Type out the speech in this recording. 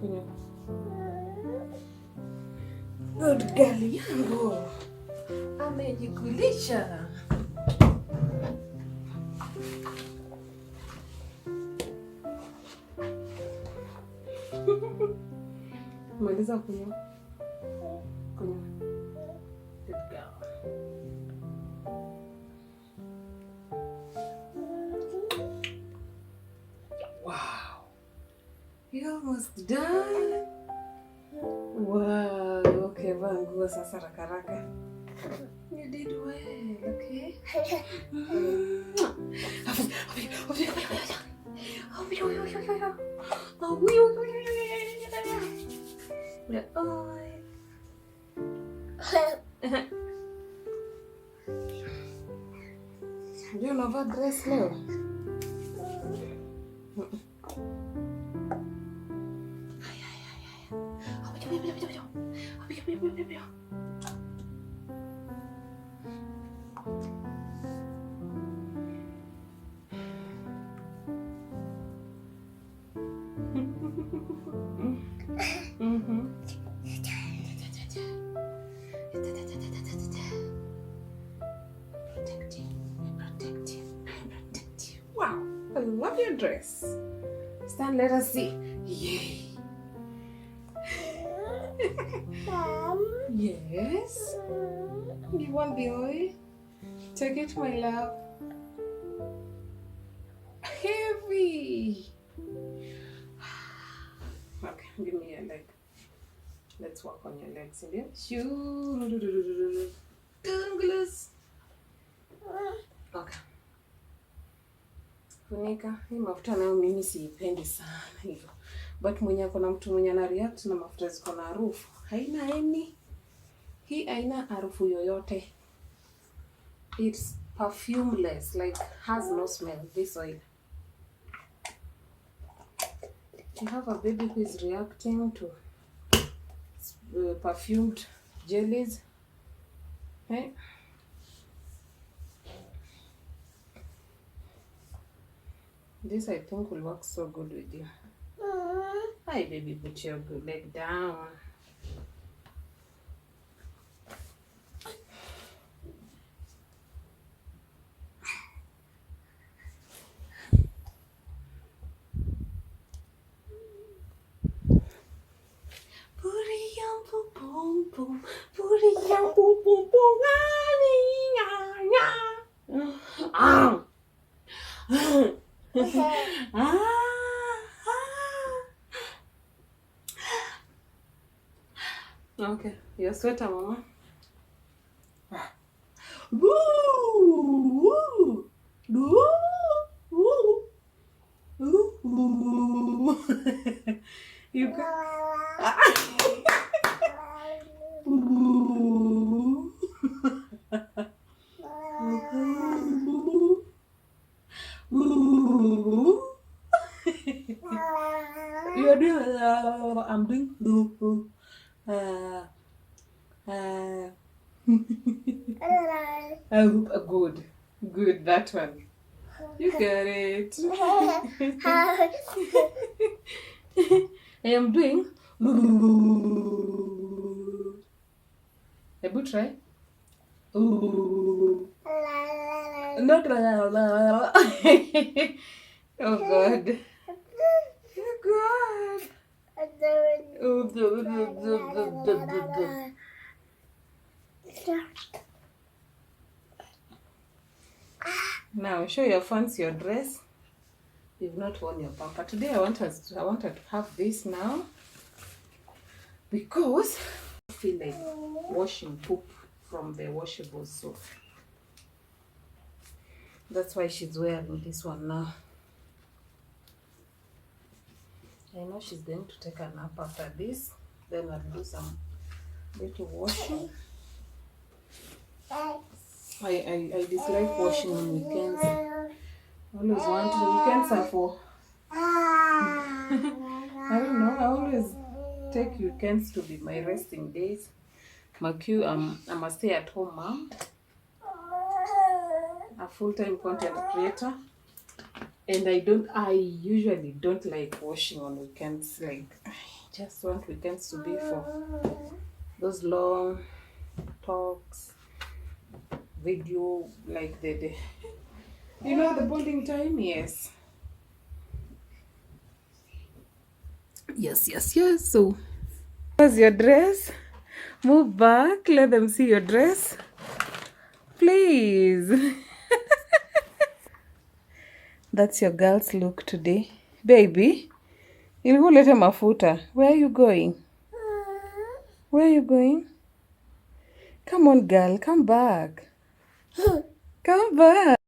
Kunywa. Good girl yangu. Amejikulisha. Maliza kunywa. Kunywa. Good girl. Wow. You're almost done. Wow. Okay, vaa nguo sasa haraka. You did well, okay? Ndio unavaa dress leo? Wow, I love your dress. Stand, let us see. Yay. Yes. You want the oil? Take it, my love. Heavy. Okay, give me your leg. Let's work on your legs. Shoo. Okay. Funika. Hii mafuta nayo mimi siipendi sana hivyo. But mwenye ako na mtu mwenye ana react na mafuta ziko na harufu. Hii haina harufu yoyote. It's perfumeless, like has no smell, this oil. You have a baby who is reacting to perfumed jellies. Okay. This I think will work so good with you. Hi baby, put your good leg down. Okay, your sweater, mama. You can. You're doing. I'm doing. Good, that one. You got it. I am doing. Ebu try. Not la. Oh God. Oh God. Now show your fans your dress. You've not worn your pamper. Today I wanted to have this now because I feel like washing poop from the washable soap. That's why she's wearing this one now. I know she's going to take a nap after this. Then I'll do some little washing. I dislike washing on weekends. I always want the weekends are for I don't know, I always take weekends to be my resting days. Macu, I'm a stay-at-home mom, a full-time content creator, and I usually don't like washing on weekends. Like, I just want weekends to be for those long talks, video, like the you know, the bonding time. Yes. Yes. So, where's your dress? Move back. Let them see your dress. Please. That's your girl's look today. Baby, ilivuleta mafuta. Where are you going? Where are you going? Come on, girl. Come back. Come back.